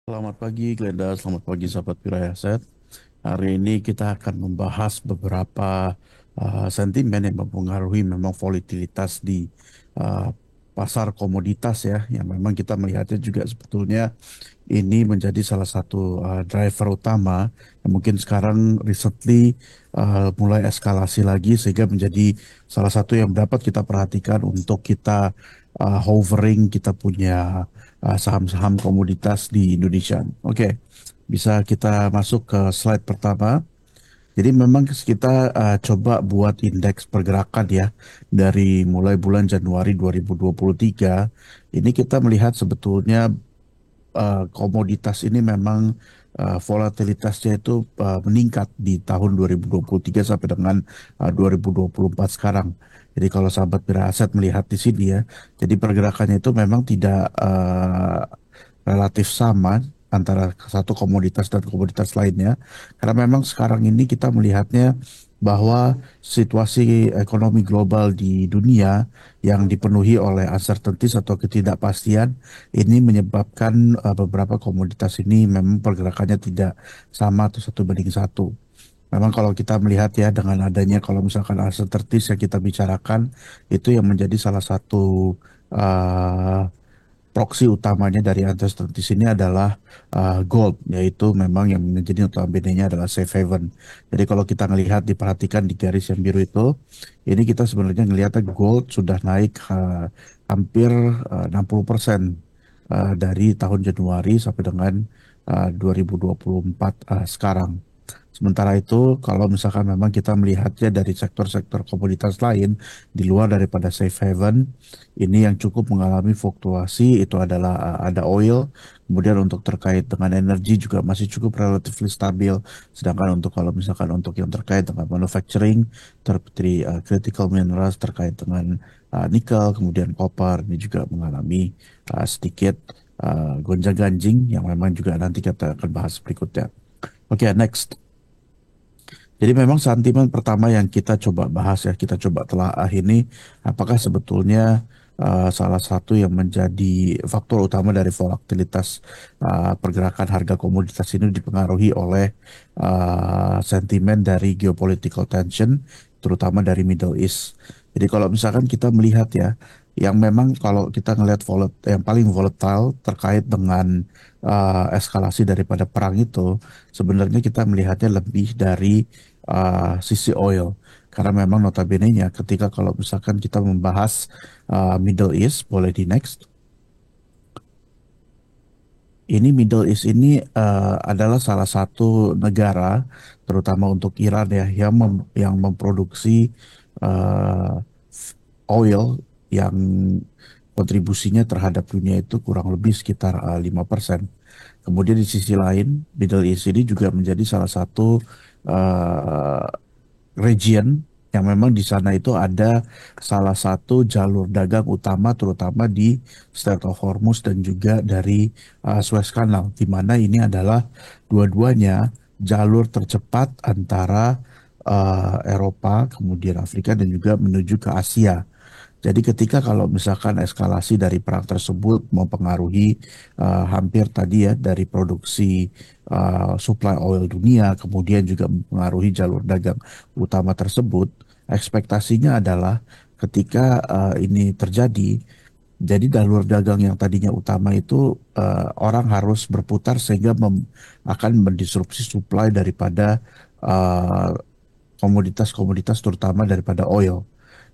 Selamat pagi Glenda, selamat pagi sahabat Pirayaset. Hari ini kita akan membahas beberapa sentimen yang mempengaruhi memang volatilitas di uh, pasar komoditas ya, yang memang kita melihatnya juga sebetulnya ini menjadi salah satu driver utama yang mungkin sekarang recently mulai eskalasi lagi sehingga menjadi salah satu yang dapat kita perhatikan untuk kita hovering kita punya saham-saham komoditas di Indonesia. Oke, bisa kita masuk ke slide pertama. Jadi memang kita coba buat indeks pergerakan ya dari mulai bulan Januari 2023. Ini kita melihat sebetulnya komoditas ini memang volatilitasnya itu meningkat di tahun 2023 sampai dengan 2024 sekarang. Jadi kalau sahabat Aset melihat di sini ya, jadi pergerakannya itu memang tidak relatif sama antara satu komoditas dan komoditas lainnya. Karena memang sekarang ini kita melihatnya bahwa situasi ekonomi global di dunia yang dipenuhi oleh uncertainties atau ketidakpastian ini menyebabkan beberapa komoditas ini memang pergerakannya tidak sama atau satu banding satu. Memang kalau kita melihat ya dengan adanya kalau misalkan uncertainties yang kita bicarakan itu yang menjadi salah satu uh, proksi utamanya dari uncertainties ini adalah gold, yaitu memang yang menjadi notabene-nya adalah safe haven. Jadi kalau kita melihat diperhatikan di garis yang biru itu, ini kita sebenarnya ngelihatnya gold sudah naik hampir 60% dari tahun Januari sampai dengan 2024 sekarang. Sementara itu, kalau misalkan memang kita melihatnya dari sektor-sektor komoditas lain di luar daripada safe haven, ini yang cukup mengalami fluktuasi itu adalah ada oil, kemudian untuk terkait dengan energi juga masih cukup relatively stabil. Sedangkan untuk kalau misalkan untuk yang terkait dengan manufacturing, seperti critical minerals terkait dengan nikel, kemudian copper, ini juga mengalami sedikit gonjang-ganjing yang memang juga nanti kita akan bahas berikutnya. Oke, next. Jadi memang sentimen pertama yang kita coba bahas ya, kita coba telaah ini apakah sebetulnya salah satu yang menjadi faktor utama dari volatilitas pergerakan harga komoditas ini dipengaruhi oleh sentimen dari geopolitical tension, terutama dari Middle East. Jadi kalau misalkan kita melihat ya, yang memang kalau kita ngelihat yang paling volatile terkait dengan eskalasi daripada perang itu, sebenarnya kita melihatnya lebih dari sisi oil. Karena memang notabene-nya ketika kalau misalkan kita membahas Middle East, boleh di next. Ini Middle East ini adalah salah satu negara, terutama untuk Iran ya, yang memproduksi uh, oil yang kontribusinya terhadap dunia itu kurang lebih sekitar 5%. Kemudian di sisi lain, Middle East ini juga menjadi salah satu uh, region yang memang di sana itu ada salah satu jalur dagang utama terutama di Strait of Hormuz dan juga dari Suez Canal, di mana ini adalah dua-duanya jalur tercepat antara Eropa, kemudian Afrika dan juga menuju ke Asia. Jadi ketika kalau misalkan eskalasi dari perang tersebut mempengaruhi hampir tadi ya dari produksi supply oil dunia, kemudian juga mempengaruhi jalur dagang utama tersebut, ekspektasinya adalah ketika ini terjadi, jadi jalur dagang yang tadinya utama itu orang harus berputar sehingga akan mendisrupsi supply daripada uh, komoditas-komoditas terutama daripada oil.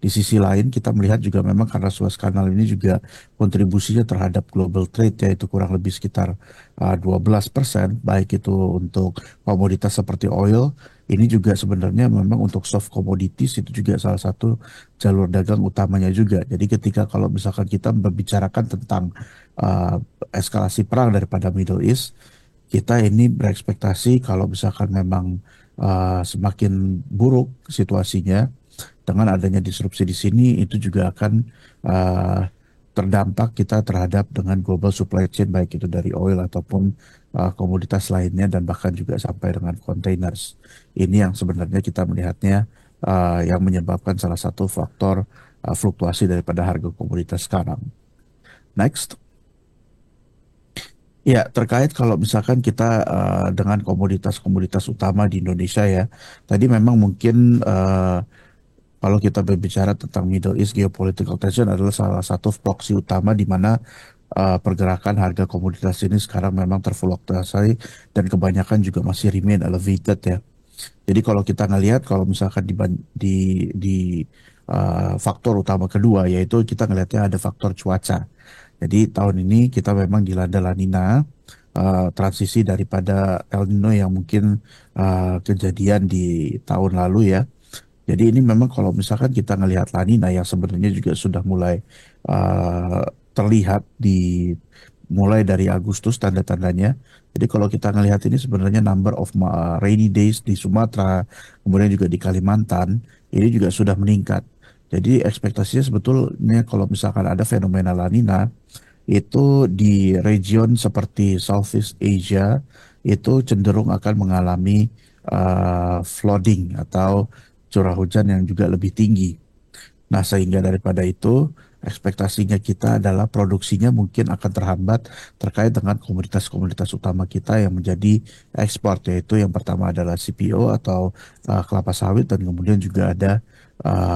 Di sisi lain kita melihat juga memang karena Suez Canal ini juga kontribusinya terhadap global trade yaitu kurang lebih sekitar 12%, baik itu untuk komoditas seperti oil, ini juga sebenarnya memang untuk soft commodities itu juga salah satu jalur dagang utamanya juga. Jadi ketika kalau misalkan kita membicarakan tentang uh, eskalasi perang daripada Middle East, kita ini berekspektasi kalau misalkan memang semakin buruk situasinya dengan adanya disrupsi di sini itu juga akan uh, terdampak kita terhadap dengan global supply chain baik itu dari oil ataupun komoditas lainnya dan bahkan juga sampai dengan containers. Ini yang sebenarnya kita melihatnya yang menyebabkan salah satu faktor fluktuasi daripada harga komoditas sekarang. Next. Ya, terkait kalau misalkan kita dengan komoditas-komoditas utama di Indonesia ya, tadi memang mungkin kalau kita berbicara tentang Middle East geopolitical tension adalah salah satu proksi utama di mana pergerakan harga komoditas ini sekarang memang terfluktuasi dan kebanyakan juga masih remain elevated ya. Jadi kalau kita ngelihat kalau misalkan di faktor utama kedua yaitu kita ngelihatnya ada faktor cuaca. Jadi tahun ini kita memang dilanda La Nina, transisi daripada El Nino yang mungkin kejadian di tahun lalu ya. Jadi ini memang kalau misalkan kita ngelihat La Nina yang sebenarnya juga sudah mulai terlihat mulai dari Agustus tanda-tandanya. Jadi kalau kita ngelihat ini sebenarnya number of rainy days di Sumatera, kemudian juga di Kalimantan, ini juga sudah meningkat. Jadi ekspektasinya sebetulnya kalau misalkan ada fenomena La Nina, itu di region seperti Southeast Asia, itu cenderung akan mengalami flooding atau curah hujan yang juga lebih tinggi. Nah, sehingga daripada itu, ekspektasinya kita adalah produksinya mungkin akan terhambat terkait dengan komoditas-komoditas utama kita yang menjadi ekspor, yaitu yang pertama adalah CPO atau kelapa sawit dan kemudian juga ada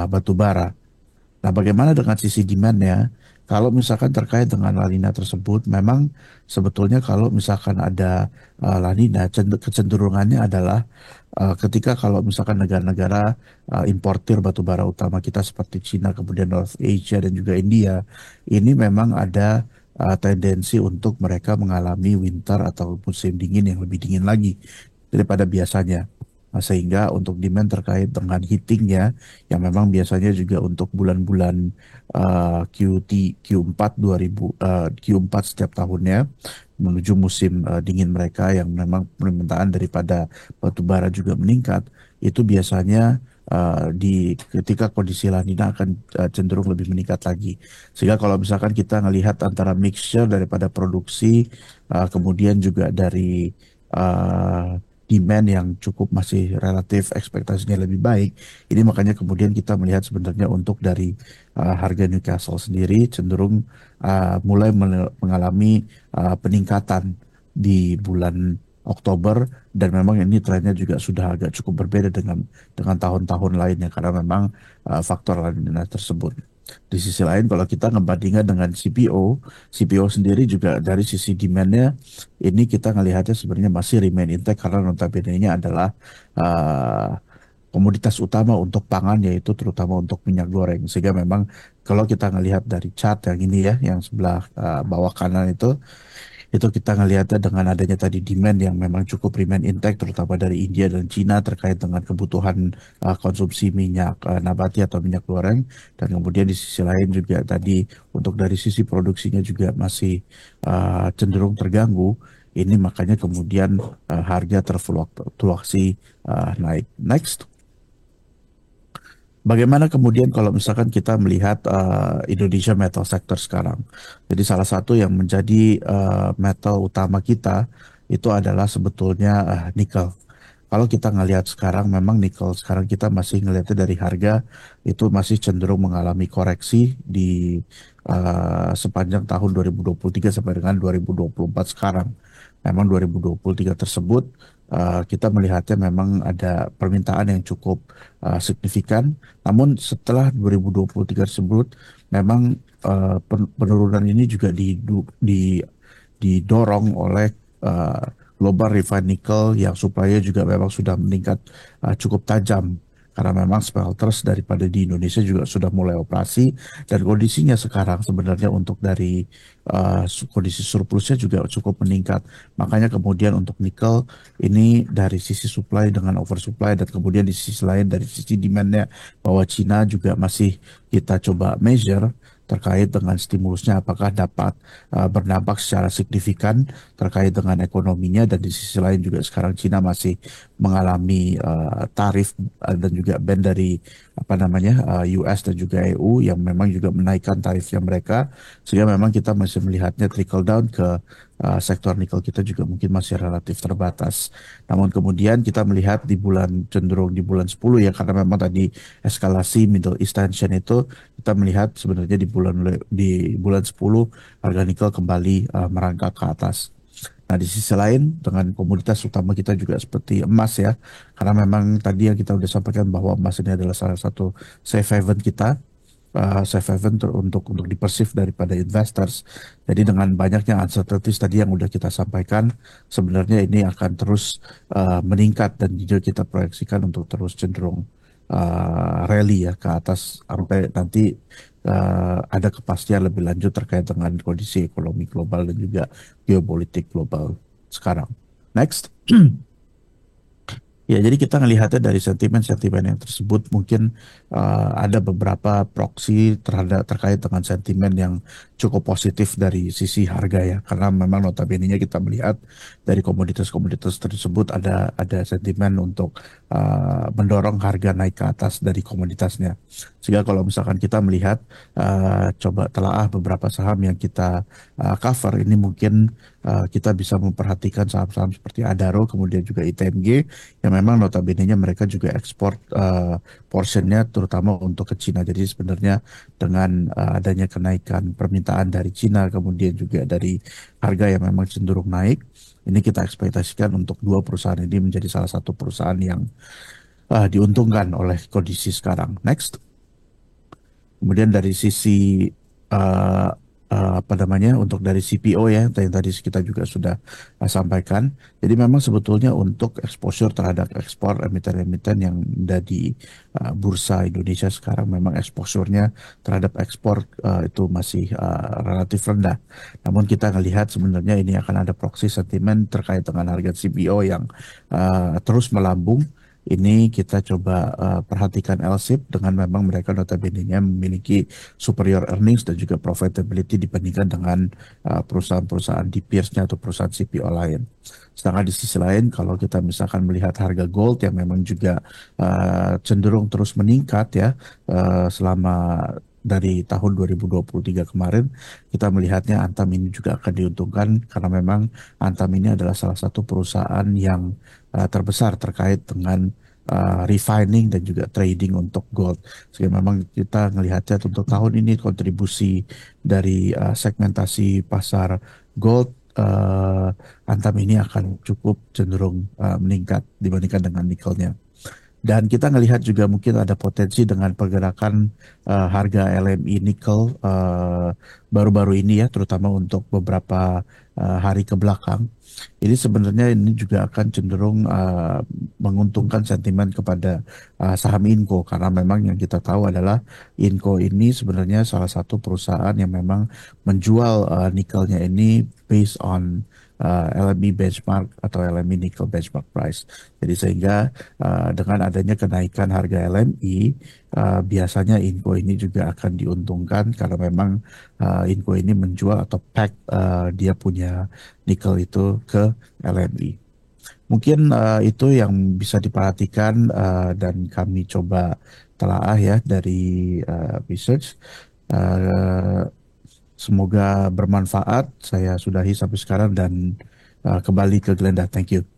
batu bara. Nah, bagaimana dengan sisi demand-nya? Kalau misalkan terkait dengan La Nina tersebut, memang sebetulnya kalau misalkan ada La Nina, kecenderungannya adalah ketika kalau misalkan negara-negara importir batu bara utama kita seperti Cina, kemudian North Asia dan juga India, ini memang ada tendensi untuk mereka mengalami winter atau musim dingin yang lebih dingin lagi daripada biasanya. Nah, sehingga untuk demand terkait dengan heatingnya yang memang biasanya juga untuk bulan-bulan QT Q4 Q4 setiap tahunnya menuju musim dingin mereka yang memang permintaan daripada batu bara juga meningkat, itu biasanya di ketika kondisi La Nina akan cenderung lebih meningkat lagi. Sehingga kalau misalkan kita ngelihat antara mixture daripada produksi kemudian juga dari demand yang cukup masih relatif ekspektasinya lebih baik. Ini makanya kemudian kita melihat sebenarnya untuk dari harga Newcastle sendiri cenderung mulai mengalami peningkatan di bulan Oktober dan memang ini trennya juga sudah agak cukup berbeda dengan tahun-tahun lainnya karena memang faktor La Nina tersebut. Di sisi lain kalau kita ngebandingkan dengan CPO sendiri juga dari sisi demand-nya ini kita ngelihatnya sebenarnya masih remain intact karena notabene-nya adalah uh, komoditas utama untuk pangan yaitu terutama untuk minyak goreng. Sehingga memang kalau kita ngelihat dari chart yang ini ya, yang sebelah bawah kanan itu kita ngelihatnya dengan adanya tadi demand yang memang cukup remain intact terutama dari India dan Cina terkait dengan kebutuhan konsumsi minyak nabati atau minyak goreng dan kemudian di sisi lain juga tadi untuk dari sisi produksinya juga masih cenderung terganggu. Ini makanya kemudian harga terfluktuasi naik. Next. Bagaimana kemudian kalau misalkan kita melihat Indonesia metal sector sekarang? Jadi salah satu yang menjadi metal utama kita itu adalah sebetulnya nikel. Kalau kita ngelihat sekarang, memang nikel sekarang kita masih ngelihatnya dari harga itu masih cenderung mengalami koreksi di sepanjang tahun 2023 sampai dengan 2024 sekarang. Memang 2023 tersebut kita melihatnya memang ada permintaan yang cukup signifikan. Namun setelah 2023 tersebut, memang penurunan ini juga didorong oleh uh, global refined nickel yang supply juga memang sudah meningkat cukup tajam. Karena memang smelters daripada di Indonesia juga sudah mulai operasi dan kondisinya sekarang sebenarnya untuk dari kondisi surplusnya juga cukup meningkat. Makanya kemudian untuk nikel ini dari sisi supply dengan oversupply dan kemudian di sisi lain dari sisi demandnya bahwa Cina juga masih kita coba measure terkait dengan stimulusnya apakah dapat berdampak secara signifikan terkait dengan ekonominya dan di sisi lain juga sekarang Cina masih mengalami tarif dan juga ban dari apa namanya US dan juga EU yang memang juga menaikkan tarifnya mereka sehingga memang kita masih melihatnya trickle down ke sektor nikel kita juga mungkin masih relatif terbatas. Namun kemudian kita melihat di bulan cenderung di bulan 10 ya karena memang tadi eskalasi Middle East tension itu kita melihat sebenarnya di bulan 10 harga nikel kembali merangkak ke atas. Nah, di sisi lain dengan komoditas utama kita juga seperti emas ya, karena memang tadi yang kita udah sampaikan bahwa emas ini adalah salah satu safe haven kita, safe haven untuk dipersif daripada investors. Jadi dengan banyaknya uncertainties tadi yang udah kita sampaikan, sebenarnya ini akan terus meningkat dan juga kita proyeksikan untuk terus cenderung rally ya ke atas sampai nanti ada kepastian lebih lanjut terkait dengan kondisi ekonomi global dan juga geopolitik global sekarang. Next. Ya, jadi kita ngelihatnya dari sentimen-sentimen yang tersebut mungkin ada beberapa proksi terkait dengan sentimen yang cukup positif dari sisi harga ya, karena memang notabene-nya kita melihat dari komoditas-komoditas tersebut ada sentimen untuk mendorong harga naik ke atas dari komoditasnya. Sehingga kalau misalkan kita melihat coba telaah beberapa saham yang kita cover ini mungkin kita bisa memperhatikan saham-saham seperti Adaro, kemudian juga ITMG yang memang notabene-nya mereka juga ekspor portionnya terutama untuk ke Cina. Jadi sebenarnya dengan adanya kenaikan permintaan dari Cina, kemudian juga dari harga yang memang cenderung naik, ini kita ekspektasikan untuk dua perusahaan ini menjadi salah satu perusahaan yang diuntungkan oleh kondisi sekarang. Next. Kemudian dari sisi uh, apa namanya untuk dari CPO ya yang tadi kita juga sudah sampaikan. Jadi memang sebetulnya untuk exposure terhadap ekspor emiten-emiten yang ada di bursa Indonesia sekarang memang exposure-nya terhadap ekspor itu masih relatif rendah. Namun kita melihat sebenarnya ini akan ada proxy sentimen terkait dengan harga CPO yang terus melambung. Ini kita coba perhatikan LSIP dengan memang mereka notabene-nya memiliki superior earnings dan juga profitability dibandingkan dengan perusahaan-perusahaan di peers-nya atau perusahaan CPO lain. Sedangkan di sisi lain kalau kita misalkan melihat harga gold yang memang juga cenderung terus meningkat ya selama dari tahun 2023 kemarin, kita melihatnya Antam ini juga akan diuntungkan karena memang Antam ini adalah salah satu perusahaan yang terbesar terkait dengan refining dan juga trading untuk gold. Sehingga memang kita melihatnya untuk tahun ini kontribusi dari segmentasi pasar gold Antam ini akan cukup cenderung meningkat dibandingkan dengan nikelnya. Dan kita ngelihat juga mungkin ada potensi dengan pergerakan harga LME nikel baru-baru ini ya, terutama untuk beberapa hari ke belakang. Ini sebenarnya ini juga akan cenderung menguntungkan sentimen kepada saham Inco karena memang yang kita tahu adalah Inco ini sebenarnya salah satu perusahaan yang memang menjual nikelnya ini based on LME benchmark atau LME nickel benchmark price. Jadi sehingga dengan adanya kenaikan harga LME, biasanya Inco ini juga akan diuntungkan karena memang Inco ini menjual atau pack dia punya nikel itu ke LME. Mungkin itu yang bisa diperhatikan dan kami coba telaah ya dari research. Uh, Semoga bermanfaat. Saya sudahi sampai sekarang dan kembali ke Glenda. Thank you.